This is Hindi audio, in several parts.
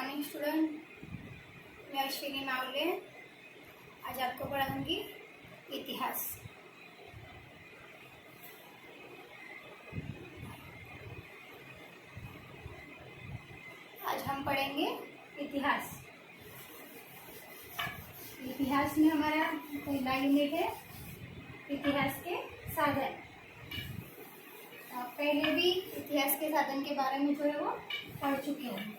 मॉर्निंग स्टूडेंट, मैं अश्विनी मावले आज आपको पढ़ाऊंगी इतिहास। आज हम पढ़ेंगे इतिहास। इतिहास में हमारा पहला यूनिट है इतिहास के साधन। आप पहले भी इतिहास के साधन के बारे में जो है वो पढ़ चुके हैं।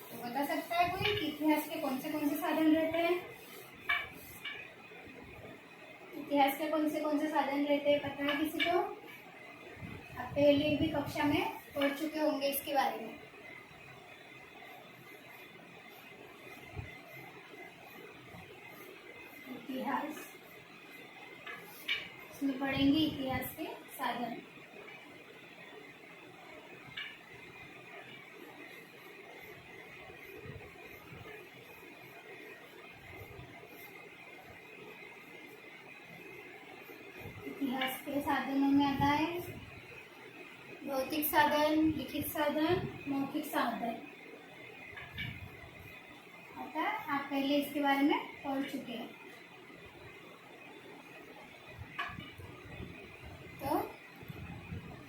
तो बता सकता है कोई कि इतिहास के कौन से साधन रहते हैं? इतिहास के कौन से साधन रहते हैं, पता है किसी को? आप पहले भी कक्षा में पढ़ चुके होंगे इसके बारे में। इतिहास इसमें पढ़ेंगे इतिहास के साधन। इतिहास के साधनों में आता है भौतिक साधन, लिखित साधन, मौखिक साधन आता है। आप पहले इसके बारे में पढ़ चुके हैं। तो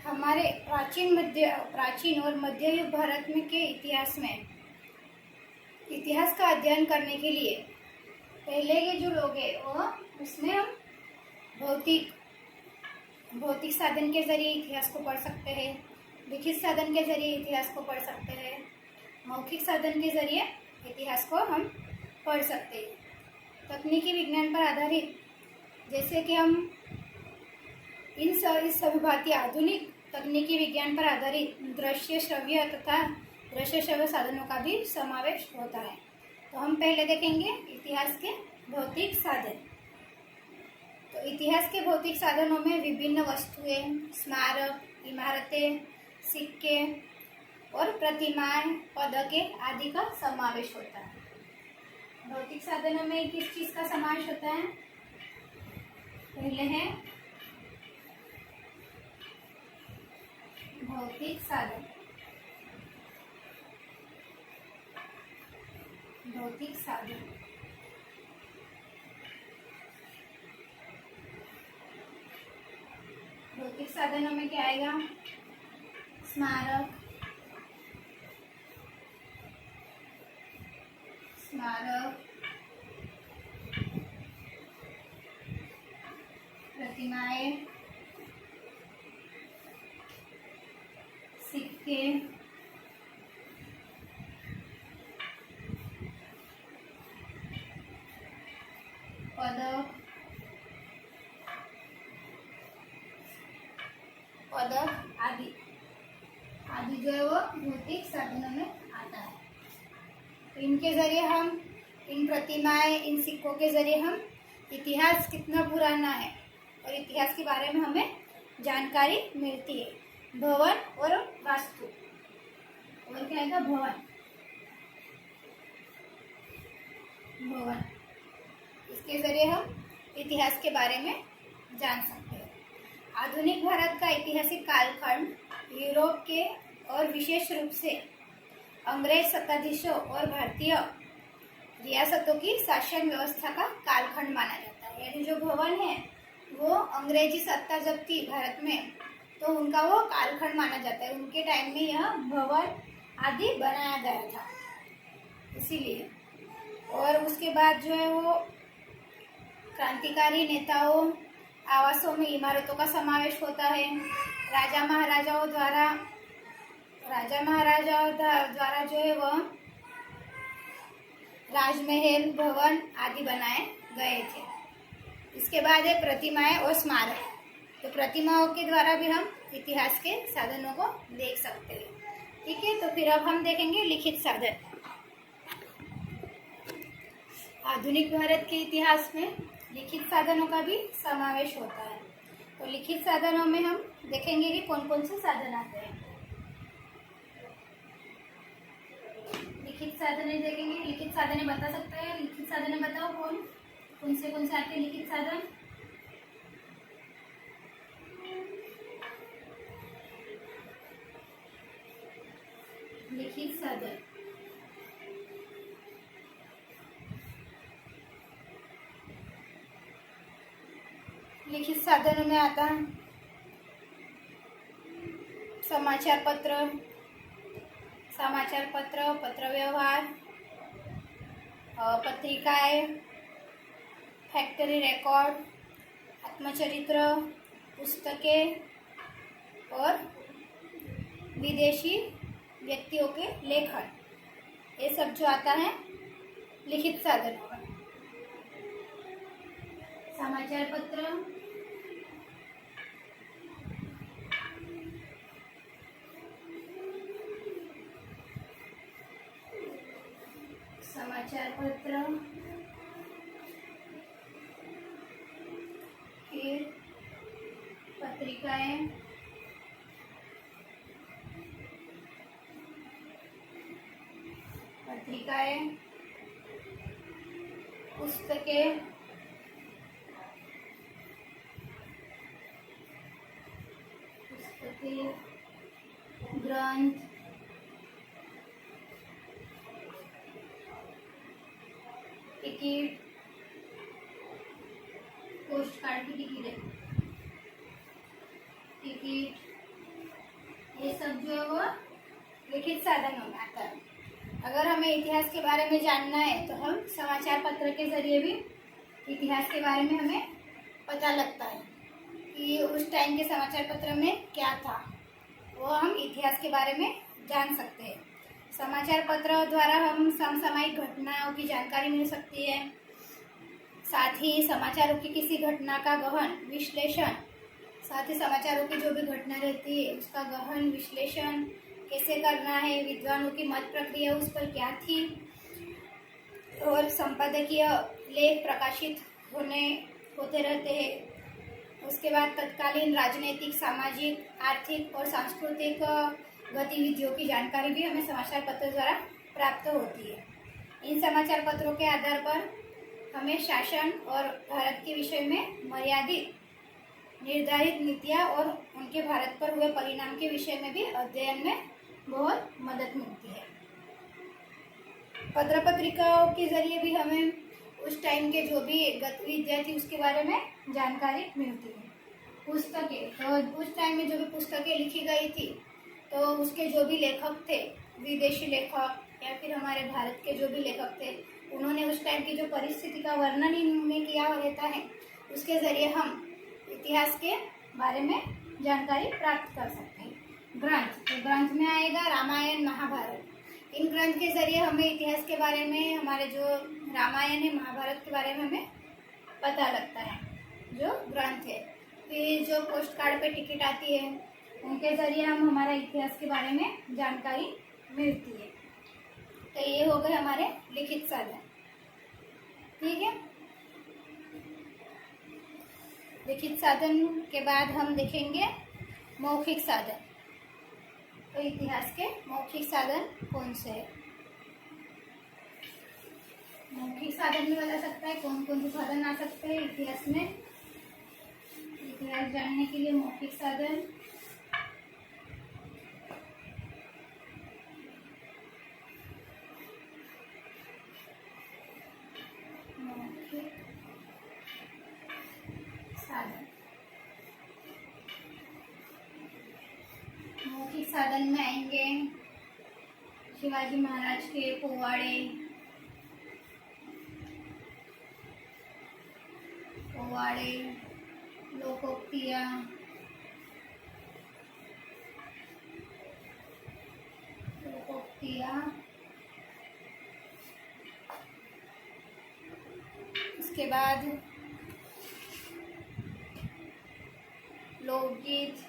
हमारे प्राचीन और मध्य युग भारत में के इतिहास में इतिहास का अध्ययन करने के लिए पहले के जो लोग हैं वो उसमें हम भौतिक साधन के जरिए इतिहास को पढ़ सकते हैं, लिखित साधन के जरिए इतिहास को पढ़ सकते हैं, मौखिक साधन के जरिए इतिहास को हम पढ़ सकते हैं। तकनीकी विज्ञान पर आधारित जैसे कि हम इस सभी भांति आधुनिक तकनीकी विज्ञान पर आधारित दृश्य श्रव्य तथा दृश्य श्रव्य साधनों का भी समावेश होता है। तो हम पहले देखेंगे इतिहास के भौतिक साधन। तो इतिहास के भौतिक साधनों में विभिन्न वस्तुएं, स्मारक, इमारतें, सिक्के और प्रतिमाएं, पदके आदि का समावेश होता है। भौतिक साधनों में किस चीज का समावेश होता है? पहले है भौतिक साधन। भौतिक साधन भौतिक साधनों में क्या आएगा? स्मारक, प्रतिमाएं, सिक्के, पदक आदि जो है वो भौतिक साधनों में आता है। तो इनके जरिए हम इन प्रतिमाएं, इन सिक्कों के जरिए हम इतिहास कितना पुराना है और इतिहास के बारे में हमें जानकारी मिलती है। भवन और वास्तु और क्या आएगा? भवन इसके जरिए हम इतिहास के बारे में जान सकते हैं। आधुनिक भारत का ऐतिहासिक कालखंड यूरोप के और विशेष रूप से अंग्रेज सत्ताधीशों और भारतीय रियासतों की शासन व्यवस्था का कालखंड माना जाता है। यानी जो भवन है वो अंग्रेजी सत्ता जब थी भारत में तो उनका वो कालखंड माना जाता है। उनके टाइम में यह भवन आदि बनाया गया था इसीलिए। और उसके बाद जो है वो क्रांतिकारी नेताओं, आवासों में इमारतों का समावेश होता है। राजा महाराजाओं द्वारा जो है वह राजमहल, भवन आदि बनाए गए थे। इसके बाद है प्रतिमाएं और स्मारक। तो प्रतिमाओं के द्वारा भी हम इतिहास के साधनों को देख सकते हैं। ठीक है, तो फिर अब हम देखेंगे लिखित साधन। आधुनिक भारत के इतिहास में लिखित साधनों का भी समावेश होता है। तो लिखित साधनों में हम देखेंगे कि कौन कौन से साधन आते हैं। लिखित साधन देखेंगे। लिखित साधन बता सकते हैं? लिखित साधन बताओ कौन से आते हैं लिखित साधन? लिखित साधन साधनों में आता है समाचार पत्र, पत्र व्यवहार, पत्रिकाएं, फैक्ट्री रिकॉर्ड, आत्मचरित्र, पुस्तकें और विदेशी व्यक्तियों के लेखन, ये सब जो आता है लिखित साधनों में। समाचार पत्र, फिर पत्रिकाएं, पुस्तकें, ग्रंथ, टिकट, पोस्ट कार्ड की टिकट, ये सब जो है वो लिखित साधनों में आता है। अगर हमें इतिहास के बारे में जानना है तो हम समाचार पत्र के जरिए भी इतिहास के बारे में हमें पता लगता है कि उस टाइम के समाचार पत्र में क्या था, वो हम इतिहास के बारे में जान सकते हैं। समाचार पत्र द्वारा हम समसामयिक घटनाओं की जानकारी मिल सकती है। साथ ही समाचारों की किसी घटना का गहन विश्लेषण, साथ ही समाचारों की जो भी घटना रहती है उसका गहन विश्लेषण कैसे करना है, विद्वानों की मत प्रक्रिया उस पर क्या थी, और संपादकीय लेख प्रकाशित होते रहते हैं। उसके बाद तत्कालीन राजनीतिक, सामाजिक, आर्थिक और सांस्कृतिक गतिविधियों की जानकारी भी हमें समाचार पत्र द्वारा प्राप्त होती है। इन समाचार पत्रों के आधार पर हमें शासन और भारत के विषय में मर्यादित निर्धारित नीतियाँ और उनके भारत पर हुए परिणाम के विषय में भी अध्ययन में बहुत मदद मिलती है। पत्र पत्रिकाओं के जरिए भी हमें उस टाइम के जो भी गतिविधियाँ थी उसके बारे में जानकारी मिलती है। पुस्तकें, तो उस टाइम में जो भी पुस्तकें लिखी गई थी तो उसके जो भी लेखक थे, विदेशी लेखक या फिर हमारे भारत के जो भी लेखक थे, उन्होंने उस टाइम की जो परिस्थिति का वर्णन इन्होंने किया रहता है, उसके जरिए हम इतिहास के बारे में जानकारी प्राप्त कर सकते हैं। ग्रंथ, तो ग्रंथ में आएगा रामायण, महाभारत। इन ग्रंथ के जरिए हमें इतिहास के बारे में, हमारे जो रामायण है, महाभारत के बारे में हमें पता लगता है, जो ग्रंथ है। फिर जो पोस्ट कार्ड पे टिकट आती है, उनके जरिए हम हमारा इतिहास के बारे में जानकारी मिलती है। तो ये हो गए हमारे लिखित साधन। ठीक है, लिखित साधन के बाद हम देखेंगे मौखिक साधन। तो इतिहास के मौखिक साधन कौन से हैं? मौखिक साधन भी बता सकता है कौन कौन से साधन आ सकते हैं इतिहास में। इतिहास जानने के लिए मौखिक साधन, मौखिक साधन में आएंगे शिवाजी महाराज के पोवाड़े, लोकोक्तियाँ, उसके बाद लोकगीत।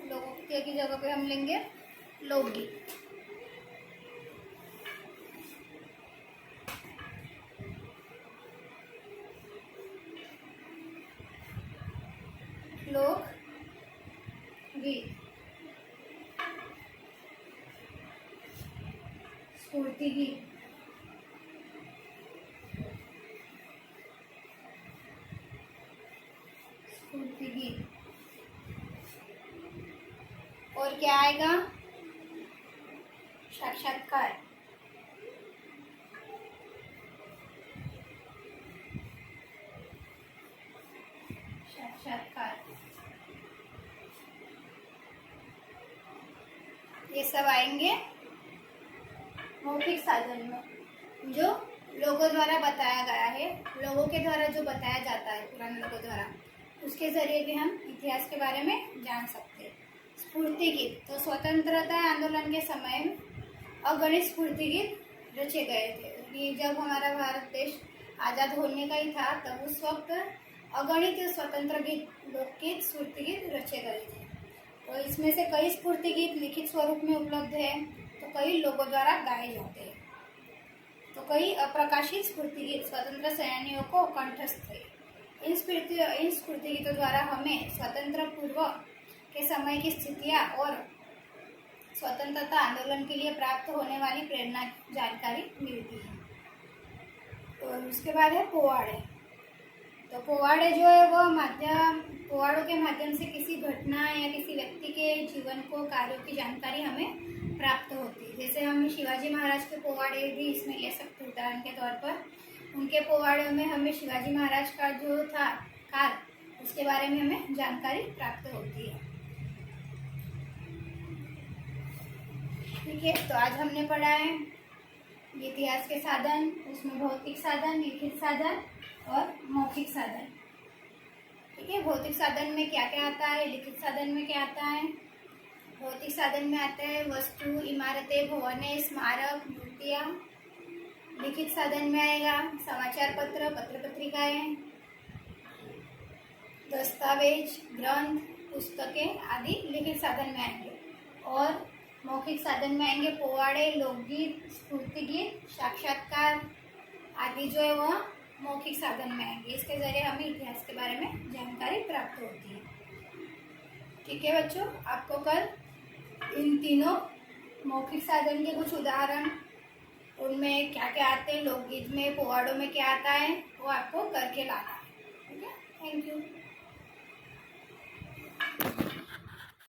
लोकोक्तियों की जगह पे हम लेंगे लोकगीत। लोकगीत, स्फूर्ति गीत, और क्या आएगा? साक्षात्कार। ये सब आएंगे मौखिक साधन में, जो लोगों द्वारा बताया गया है, लोगों के द्वारा जो बताया जाता है पुराने लोगों द्वारा, उसके जरिए भी हम इतिहास के बारे में जान सकते हैं। स्फूर्ति गीत, तो स्वतंत्रता आंदोलन के समय में अगणित स्फूर्ति गीत रचे गए थे। ये जब हमारा भारत देश आज़ाद होने का ही था, तब उस वक्त अगणित स्वतंत्र गीत, लोकगीत, स्फूर्ति गीत रचे गए थे। तो इसमें से कई स्फूर्ति गीत लिखित स्वरूप में उपलब्ध है, तो कई लोगों द्वारा गाए जाते हैं, तो कई अप्रकाशित स्फूर्ति गीत स्वतंत्र सेनानियों को कंठस्थ थे। इन स्फूर्ति गीतों द्वारा हमें स्वतंत्र पूर्व के समय की स्थितियाँ और स्वतंत्रता आंदोलन के लिए प्राप्त होने वाली प्रेरणा जानकारी मिलती है। और उसके बाद है पोवाड़े। तो पोवाड़े जो है वो पोवाड़ों के माध्यम से किसी घटना या किसी व्यक्ति के जीवन को, कार्यों की जानकारी हमें प्राप्त होती है। जैसे हम शिवाजी महाराज के पोवाड़े भी इसमें ले सकते हैं उदाहरण के तौर पर। उनके पोवाड़ों में हमें शिवाजी महाराज का जो था काल, उसके बारे में हमें जानकारी प्राप्त होती है। ठीक है, तो आज हमने पढ़ा है इतिहास के साधन, उसमें भौतिक साधन, लिखित साधन और मौखिक साधन। ठीक है, भौतिक साधन में क्या क्या आता है, लिखित साधन में क्या आता है। भौतिक साधन में आता है वस्तु, इमारतें, भवनें, स्मारक, मूर्तियाँ। लिखित साधन में आएगा समाचार पत्र, पत्र पत्रिकाएं, दस्तावेज, ग्रंथ, पुस्तकें आदि लिखित साधन में आएंगे। और मौखिक साधन में आएंगे पोवाड़े, लोकगीत, स्फूर्ति गीत, साक्षात्कार आदि जो है वह मौखिक साधन में आएंगे। इसके जरिए हमें इतिहास के बारे में जानकारी प्राप्त होती है। ठीक है बच्चों, आपको कल इन तीनों मौखिक साधन के कुछ उदाहरण, उनमें क्या क्या आते हैं, लोकगीत में, पोवाड़ों में क्या आता है, वो आपको करके लाना है। ठीक है, थैंक यू।